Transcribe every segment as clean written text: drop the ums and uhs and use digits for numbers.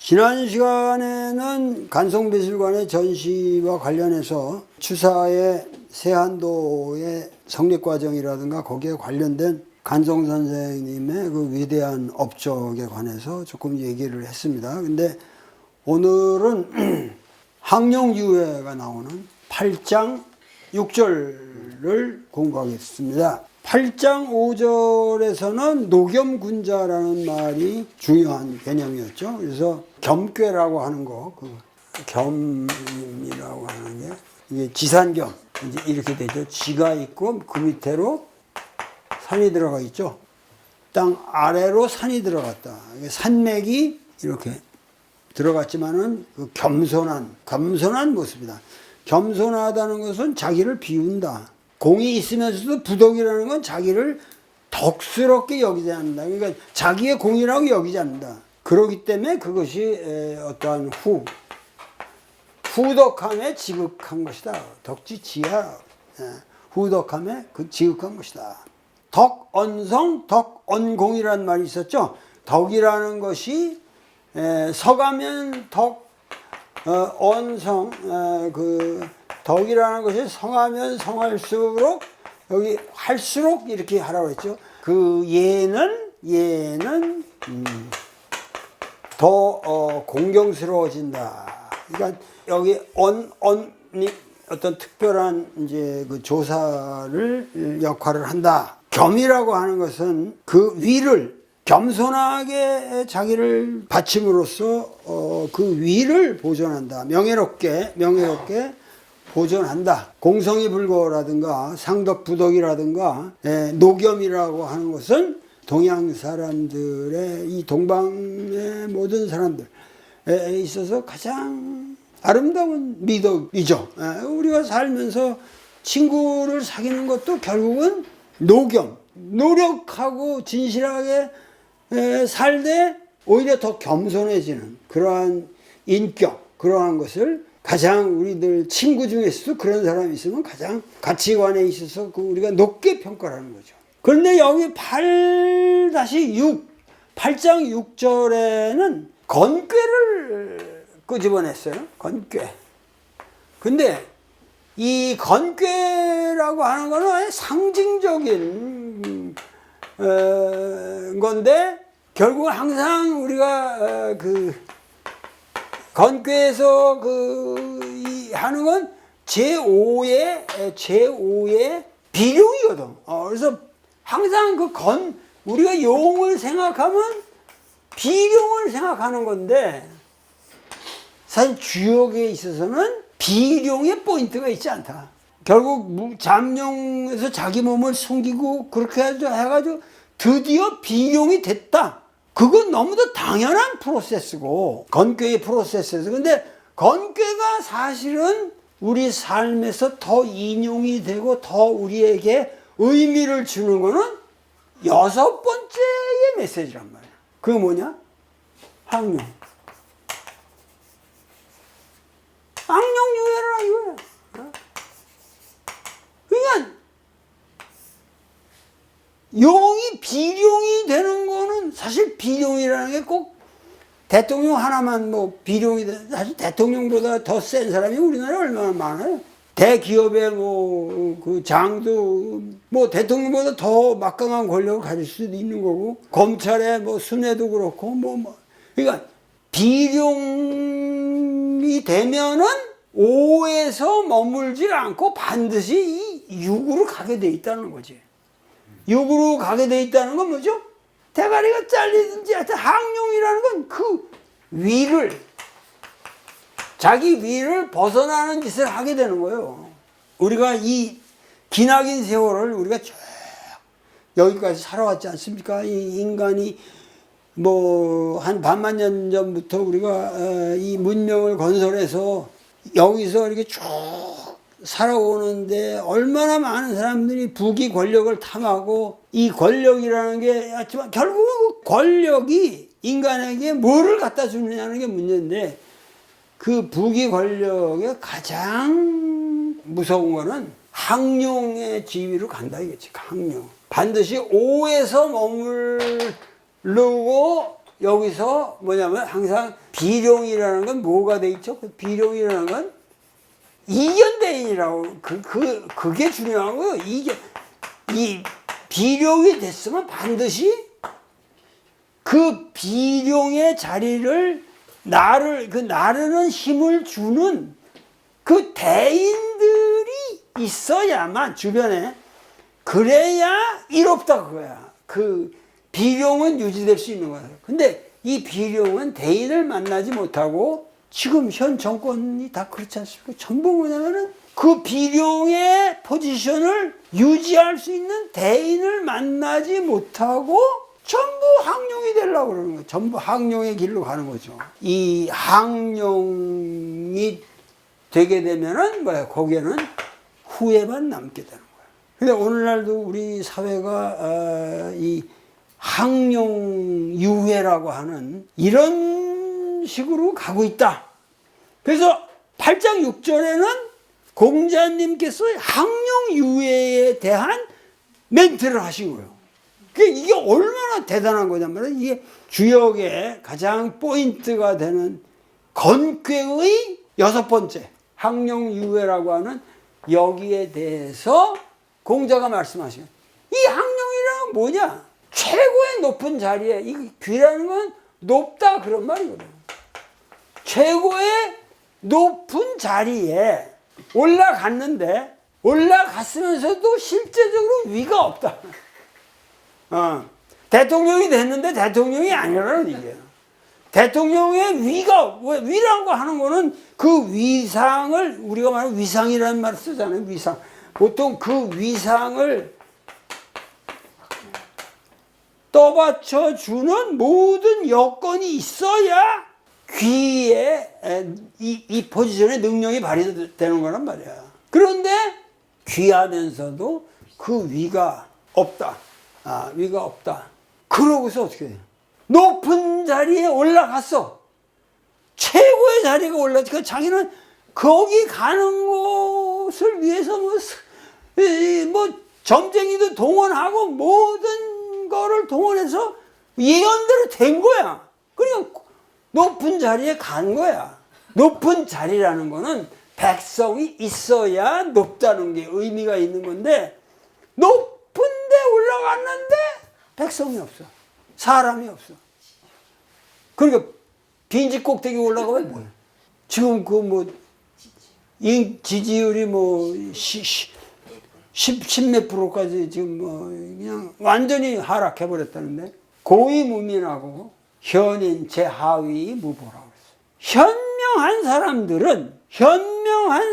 지난 시간에는 간송미술관의 전시와 관련해서 추사의 세한도의 성립과정이라든가 거기에 관련된 간송 선생님의 그 위대한 업적에 관해서 조금 얘기를 했습니다. 근데 오늘은 항룡유해가 나오는 8장 6절을 공부하겠습니다. 8장 5절에서는 녹염군자라는 말이 중요한 개념이었죠. 그래서 겸괴라고 하는 거, 그 겸이라고 하는 게 이게 지산겸, 이제 이렇게 되죠. 지가 있고 그 밑으로 산이 들어가 있죠. 땅 아래로 산이 들어갔다. 산맥이 이렇게 들어갔지만은 그 겸손한 모습이다. 겸손하다는 것은 자기를 비운다. 공이 있으면서도 부덕이라는 건 자기를 덕스럽게 여기지 않는다. 그러니까 자기의 공이라고 여기지 않는다. 그렇기 때문에 그것이 어떠한 후덕함에 지극한 것이다. 덕지지하. 후덕함에 그 지극한 것이다. 덕언성, 덕언공이라는 말이 있었죠. 덕이라는 것이 서가면 덕, 언성, 덕이라는 것이 성하면 성할수록 여기 할수록 이렇게 하라고 했죠. 그 얘는 더 공경스러워진다. 그러니까 여기 언이 어떤 특별한 이제 그 조사를 역할을 한다. 겸이라고 하는 것은 그 위를 겸손하게 자기를 바침으로써 그 위를 보존한다. 명예롭게 보존한다. 공성이불고라든가 상덕부덕이라든가 노겸이라고 하는 것은 동양 사람들의 이 동방의 모든 사람들에 있어서 가장 아름다운 미덕이죠. 우리가 살면서 친구를 사귀는 것도 결국은 노겸, 노력하고 진실하게 살되 오히려 더 겸손해지는 그러한 인격, 그러한 것을 가장 우리들 친구 중에서도 그런 사람이 있으면 가장 가치관에 있어서 그 우리가 높게 평가를 하는 거죠. 그런데 여기 8-6, 8장 6절에는 건괴를 끄집어냈어요. 건괴. 근데 이 건괴라고 하는 거는 상징적인 건데 결국 항상 우리가 그 건괴에서 하는 건 제5의 비룡이거든. 그래서 항상 우리가 용을 생각하면 비룡을 생각하는 건데 사실 주역에 있어서는 비룡의 포인트가 있지 않다. 결국 잠룡에서 자기 몸을 숨기고 그렇게 해가지고 드디어 비룡이 됐다. 그건 너무도 당연한 프로세스고 건괴의 프로세스에서. 근데 건괴가 사실은 우리 삶에서 더 인용이 되고 더 우리에게 의미를 주는 거는 6번째의 메시지란 말이야. 그게 뭐냐? 항룡. 항룡유해라 이거야. 그러니까 용이 비룡이 되는 거는 사실 비룡이라는 게 꼭 대통령 하나만 뭐 비룡이 돼. 사실 대통령보다 더 센 사람이 우리나라에 얼마나 많아요. 대기업의 그 장도 뭐 대통령보다 더 막강한 권력을 가질 수도 있는 거고 검찰의 뭐 순회도 그렇고 그러니까 비룡이 되면은 5에서 머물지 않고 반드시 이 6으로 가게 돼 있다는 거지. 6으로 가게 돼 있다는 건 뭐죠? 대가리가 잘리든지 하여튼 항룡이라는 건 그 위를 자기 위를 벗어나는 짓을 하게 되는 거예요. 우리가 이 기나긴 세월을 우리가 쭉 여기까지 살아왔지 않습니까? 이 인간이 뭐 한 반만 년 전부터 우리가 이 문명을 건설해서 여기서 이렇게 쭉 살아오는데 얼마나 많은 사람들이 부귀 권력을 탐하고 이 권력이라는 게 하지만 결국 권력이 인간에게 뭐를 갖다 주느냐는 게 문제인데 그 부귀 권력의 가장 무서운 거는 항룡의 지위로 간다 이겠지. 항룡. 반드시 5에서 머무르고 여기서 뭐냐면 항상 비룡이라는 건 뭐가 돼 있죠? 그 비룡이라는 건 이견대인이라고 그게 중요한 거예요. 이 비룡이 됐으면 반드시 그 비룡의 자리를 나르는 힘을 주는 그 대인들이 있어야만 주변에 그래야 이롭다 그거야. 그 비룡은 유지될 수 있는 거야. 근데 이 비룡은 대인을 만나지 못하고 지금 현 정권이 다 그렇지 않습니까? 전부 뭐냐면은 그 비룡의 포지션을 유지할 수 있는 대인을 만나지 못하고 전부 항룡이 되려고 그러는 거예요. 전부 항룡의 길로 가는 거죠. 이 항룡이 되게 되면은 뭐야? 거기에는 후회만 남게 되는 거예요. 근데 오늘날도 우리 사회가 이 항룡 유회라고 하는 이런 식으로 가고 있다. 그래서 8장 6절에는 공자님께서 항룡 유회에 대한 멘트를 하신 거예요. 이게 얼마나 대단한 거냐면 이게 주역의 가장 포인트가 되는 건괴의 6번째 항룡 유회라고 하는 여기에 대해서 공자가 말씀하시는 이 항룡이라는 건 뭐냐? 최고의 높은 자리에 이 귀라는 건 높다 그런 말이거든요. 최고의 높은 자리에 올라갔는데 올라갔으면서도 실제적으로 위가 없다. 대통령이 됐는데 대통령이 아니라는 얘기예요. 대통령의 위라고 하는 거는 그 위상을 우리가 말하는 위상이라는 말을 쓰잖아요. 위상. 보통 그 위상을 떠받쳐 주는 모든 여건이 있어야 귀에 이 포지션의 능력이 발휘되는 거란 말이야. 그런데 귀하면서도 그 위가 없다. 위가 없다. 그러고서 어떻게 돼요? 높은 자리에 올라갔어. 최고의 자리가 올라갔어. 자기는 거기 가는 것을 위해서 뭐 점쟁이도 동원하고 모든 거를 동원해서 예언대로 된 거야. 그러니까 높은 자리에 간 거야. 높은 자리라는 거는 백성이 있어야 높다는 게 의미가 있는 건데 높은 데 올라갔는데 백성이 없어. 사람이 없어. 그러니까 빈집 꼭대기 올라가면 뭐야? 지금 지지율이 십몇 프로까지 지금 그냥 완전히 하락해 버렸다는데 고위무민하고 현인 제하위 무보라고 했어. 현명한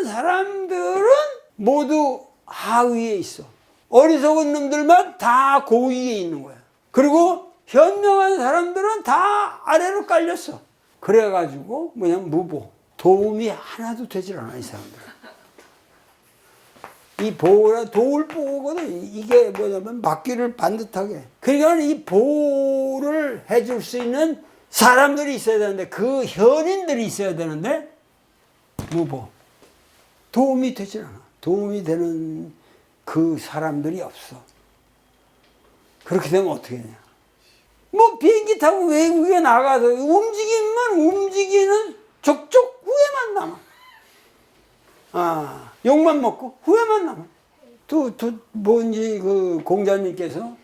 사람들은 모두 하위에 있어. 어리석은 놈들만 다 고위에 있는 거야. 그리고 현명한 사람들은 다 아래로 깔렸어. 그래가지고 무보. 도움이 하나도 되질 않아 이 사람들. 이 도울 보호거든. 이게 뭐냐면 막기를 반듯하게. 그러니까 이 보호를 해줄 수 있는 사람들이 있어야 되는데 그 현인들이 있어야 되는데 무보. 도움이 되질 않아. 도움이 되는 그 사람들이 없어. 그렇게 되면 어떻게 되냐. 비행기 타고 외국에 나가서 움직이는 족족 후회만 남아. 욕만 먹고 후회만 남아. 뭔지 그 공자님께서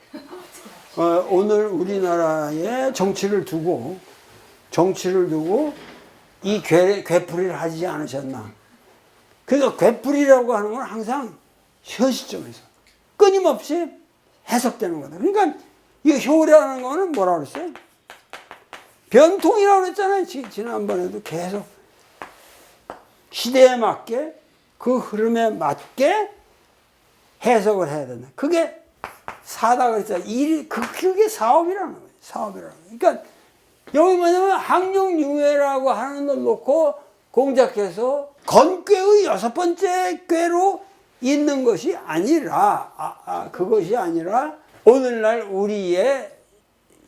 오늘 우리나라의 정치를 두고 이 괴풀이를 하지 않으셨나. 그러니까 괴풀이라고 하는 건 항상 현 시점에서 끊임없이 해석되는 거다. 그러니까 이 효라는 거는 뭐라 그랬어요? 변통이라고 그랬잖아요. 지난번에도 계속 시대에 맞게 그 흐름에 맞게 해석을 해야 된다. 그게 사다 그랬잖아요. 그게 사업이라는 거예요. 사업이라는 거예요. 그러니까 여기 뭐냐면 항룡유회라고 하는 걸 놓고 공자께서 건괴의 6번째 꾀로 있는 것이 아니라 그것이 아니라 오늘날 우리의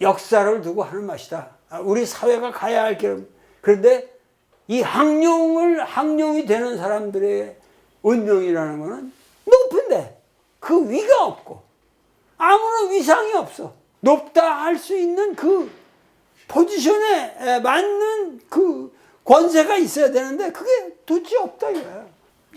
역사를 두고 하는 맛이다. 우리 사회가 가야 할 길. 그런데 이 항룡이 되는 사람들의 운명이라는 것은 높은데 그 위가 없고 아무런 위상이 없어. 높다 할 수 있는 그 포지션에 맞는 그 권세가 있어야 되는데 그게 도저히 없다 이거야.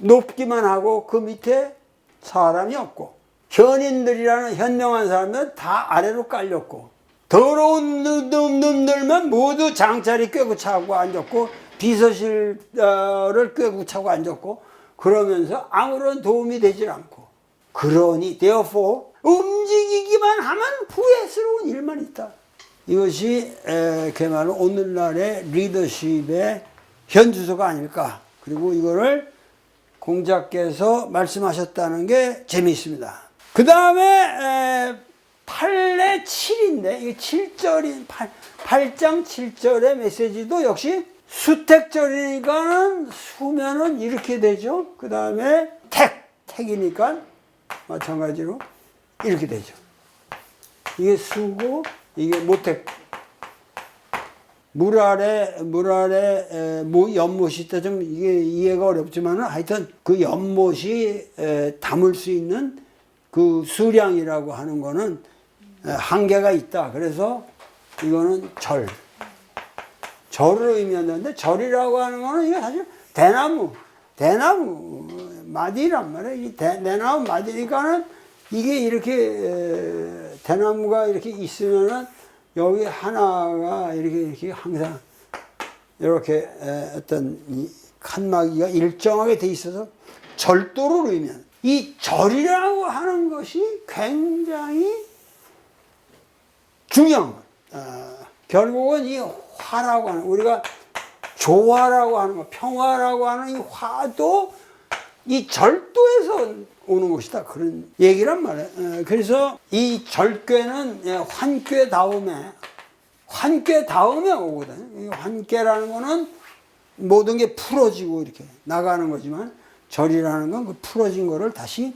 높기만 하고 그 밑에 사람이 없고, 현인들이라는 현명한 사람들은 다 아래로 깔렸고, 더러운 놈들만 모두 장자리 꿰고 차고 앉았고, 비서실을 꿰고 차고 앉았고, 그러면서 아무런 도움이 되질 않고, 그러니 therefore 움직이기만 하면 후회스러운 일만 있다. 이것이 그야말로 오늘날의 리더십의 현주소가 아닐까. 그리고 이거를 공자께서 말씀하셨다는 게 재미있습니다. 그 다음에 8내 7인데, 이게 7절인 8장 7절의 메시지도 역시 수택절이니까 수면은 이렇게 되죠. 그 다음에 택이니까 마찬가지로 이렇게 되죠. 이게 수고, 이게 모택. 물 아래 연못이 있다. 좀 이게 이해가 어렵지만 하여튼 그 연못이 담을 수 있는 그 수량이라고 하는 거는 한계가 있다. 그래서 이거는 절을 의미하는데, 절이라고 하는 거는 이게 사실 대나무 마디란 말이에요. 이 대나무 마디니까는 이게 이렇게 대나무가 이렇게 있으면은 여기 하나가 이렇게 항상 이렇게 어떤 이 칸막이가 일정하게 돼 있어서 절도를 의미하는, 이 절이라고 하는 것이 굉장히 중요한 거예요. 결국은 이 화라고 하는, 우리가 조화라고 하는 거, 평화라고 하는 이 화도 이 절도에서 오는 것이다. 그런 얘기란 말이에요. 그래서 이 절궤는 환궤 다음에 오거든요. 이 환궤라는 거는 모든 게 풀어지고 이렇게 나가는 거지만, 절이라는 건 그 풀어진 거를 다시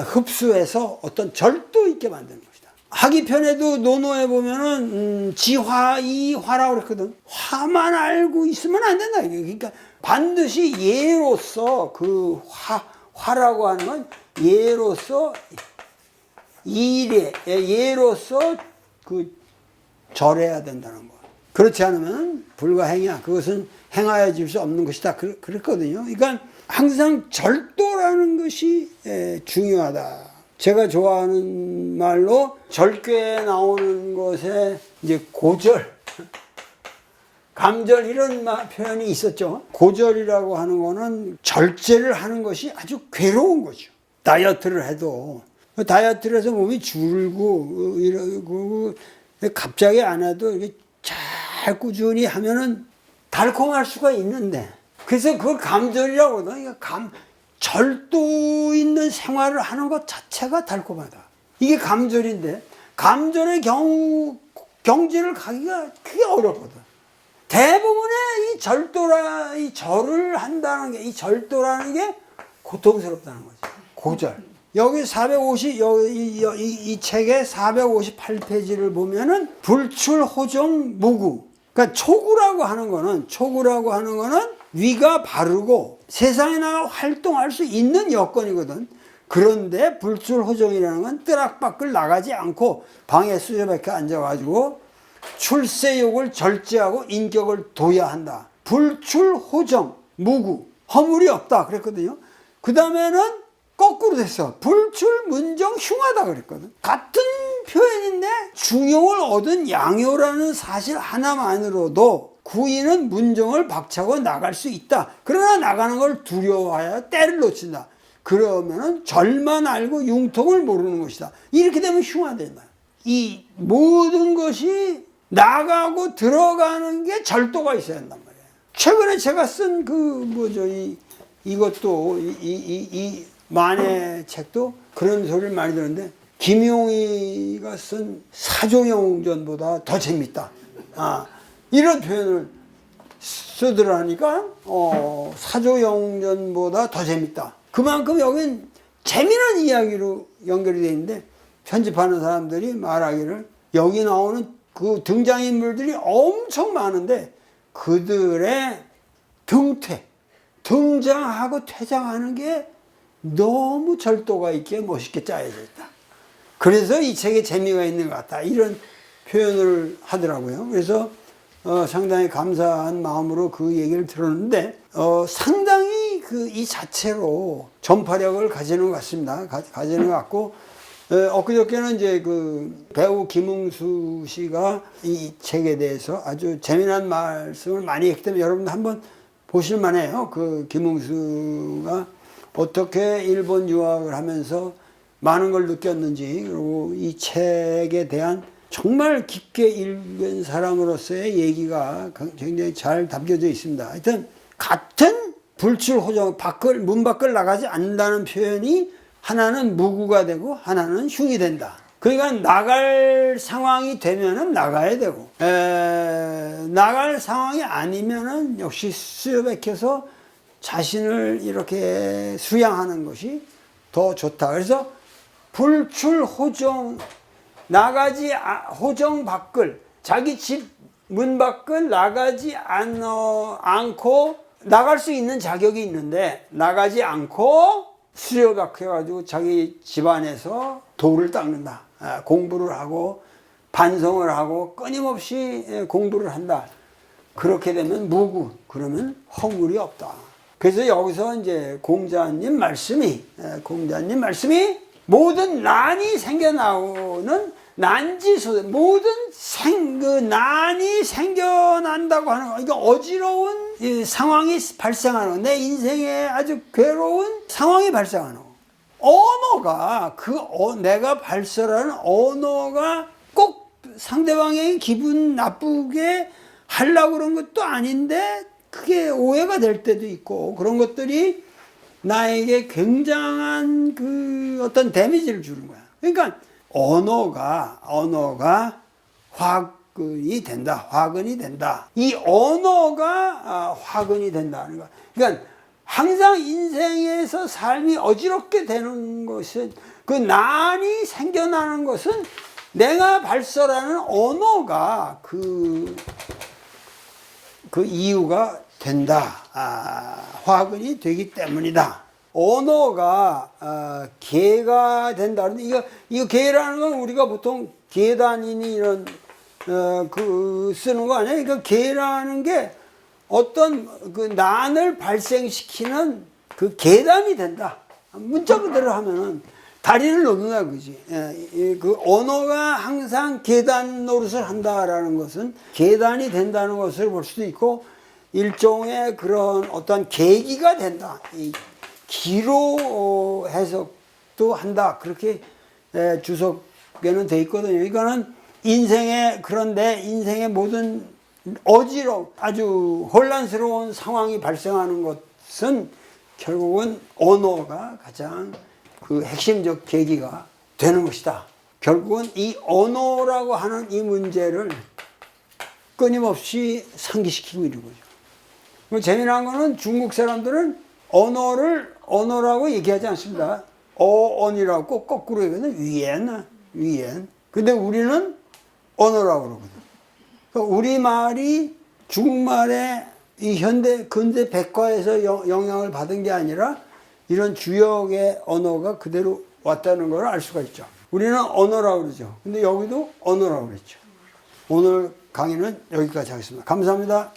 흡수해서 어떤 절도 있게 만드는 것이다. 하기편에도 논어에 보면은 지화이화라고 그랬거든. 화만 알고 있으면 안 된다. 그러니까 반드시 예로서 그 화라고 하는 건 예로서 예로서 그 절해야 된다는 거. 그렇지 않으면 불가행이야. 그것은 행하여질 수 없는 것이다. 그랬거든요. 그러니까 항상 절도라는 것이 중요하다. 제가 좋아하는 말로 절궤에 나오는 것에 이제 고절, 감절 이런 표현이 있었죠. 고절이라고 하는 거는 절제를 하는 것이 아주 괴로운 거죠. 다이어트를 해도 다이어트를 해서 몸이 줄고 이러고 갑자기 안 해도 이렇게 잘 꾸준히 하면은 달콤할 수가 있는데, 그래서 그걸 감절이라고 하거든요. 절도 있는 생활을 하는 것 자체가 달콤하다. 이게 감절인데, 감절의 경우 경지를 가기가 크게 어렵거든. 대부분의 이 절을 한다는 게, 이 절도라는 게 고통스럽다는 거지. 고절. 여기 450, 이 책의 458페이지를 보면은 불출, 호정, 무구. 그러니까 초구라고 하는 거는 위가 바르고 세상에 나가 활동할 수 있는 여건이거든. 그런데 불출, 호정이라는 건 뜰악 밖을 나가지 않고 방에 수저밖에 앉아가지고 출세욕을 절제하고 인격을 둬야 한다. 불출, 호정, 무구. 허물이 없다. 그랬거든요. 그 다음에는 거꾸로 됐어. 불출, 문정, 흉하다 그랬거든. 같은 표현인데 중용을 얻은 양요라는 사실 하나만으로도 구인은 문정을 박차고 나갈 수 있다. 그러나 나가는 걸 두려워하여 때를 놓친다. 그러면은 절만 알고 융통을 모르는 것이다. 이렇게 되면 흉하다. 이 모든 것이 나가고 들어가는 게 절도가 있어야 한단 말이에요. 최근에 제가 쓴 이것도 이 만의 책도 그런 소리를 많이 들었는데, 김용희가 쓴 사조영전보다 더 재밌다. 이런 표현을 쓰더라니까, 사조영전보다 더 재밌다. 그만큼 여긴 재미난 이야기로 연결이 되어 있는데, 편집하는 사람들이 말하기를 여기 나오는 그 등장인물들이 엄청 많은데 그들의 등장하고 퇴장하는 게 너무 절도가 있게 멋있게 짜여져 있다. 그래서 이 책에 재미가 있는 것 같다. 이런 표현을 하더라고요. 그래서 상당히 감사한 마음으로 그 얘기를 들었는데 상당히 그 이 자체로 전파력을 가지는 것 같습니다. 가지는 것 같고 엊그저께는 이제 그 배우 김웅수 씨가 이 책에 대해서 아주 재미난 말씀을 많이 했기 때문에 여러분도 한번 보실 만해요. 그 김웅수가 어떻게 일본 유학을 하면서 많은 걸 느꼈는지, 그리고 이 책에 대한 정말 깊게 읽은 사람으로서의 얘기가 굉장히 잘 담겨져 있습니다. 하여튼 같은 불출호정 문 밖을 나가지 않는다는 표현이 하나는 무구가 되고 하나는 흉이 된다. 그러니까 나갈 상황이 되면은 나가야 되고 나갈 상황이 아니면은 역시 수요백해서 자신을 이렇게 수양하는 것이 더 좋다. 그래서 불출호정 호정 밖을 자기 집 문 밖을 나가지 않고 나갈 수 있는 자격이 있는데 나가지 않고 수요박혀가지고 자기 집안에서 돌을 닦는다. 공부를 하고 반성을 하고 끊임없이 공부를 한다. 그렇게 되면 무구, 그러면 허물이 없다. 그래서 여기서 이제 공자님 말씀이 모든 난이 생겨나오는 난지소, 모든 난이 생겨난다고 하는 거, 그러니까 어지러운 상황이 발생하는 거, 내 인생에 아주 괴로운 상황이 발생하는 거. 언어가, 내가 발설하는 언어가 꼭 상대방의 기분 나쁘게 하려고 그런 것도 아닌데, 그게 오해가 될 때도 있고, 그런 것들이 나에게 굉장한 그 어떤 데미지를 주는 거야. 그러니까, 언어가 화근이 된다. 이 언어가 화근이 된다는 거야. 그러니까 항상 인생에서 삶이 어지럽게 되는 것은, 그 난이 생겨나는 것은 내가 발설하는 언어가 그 이유가 된다. 화근이 되기 때문이다. 언어가 계가 된다. 이거 계라는 건 우리가 보통 계단이니 이런 쓰는 거 아니에요? 그러니까 계라는 게 어떤 그 난을 발생시키는 그 계단이 된다. 문자 그대로 하면은 다리를 놓는다 그지. 그 언어가 항상 계단 노릇을 한다라는 것은 계단이 된다는 것을 볼 수도 있고, 일종의 그런 어떤 계기가 된다. 기로 해석도 한다. 그렇게 주석에는 돼 있거든요. 이거는 그런데 인생의 모든 아주 혼란스러운 상황이 발생하는 것은 결국은 언어가 가장 그 핵심적 계기가 되는 것이다. 결국은 이 언어라고 하는 이 문제를 끊임없이 상기시키고 있는 거죠. 재미난 거는 중국 사람들은 언어라고 얘기하지 않습니다. 어언이라고 꼭 거꾸로 얘기하거든요. 위엔. 근데 우리는 언어라고 그러거든요. 그러니까 우리말이 중국말의 이 근대 백과에서 영향을 받은 게 아니라 이런 주역의 언어가 그대로 왔다는 걸 알 수가 있죠. 우리는 언어라고 그러죠. 근데 여기도 언어라고 그랬죠. 오늘 강의는 여기까지 하겠습니다. 감사합니다.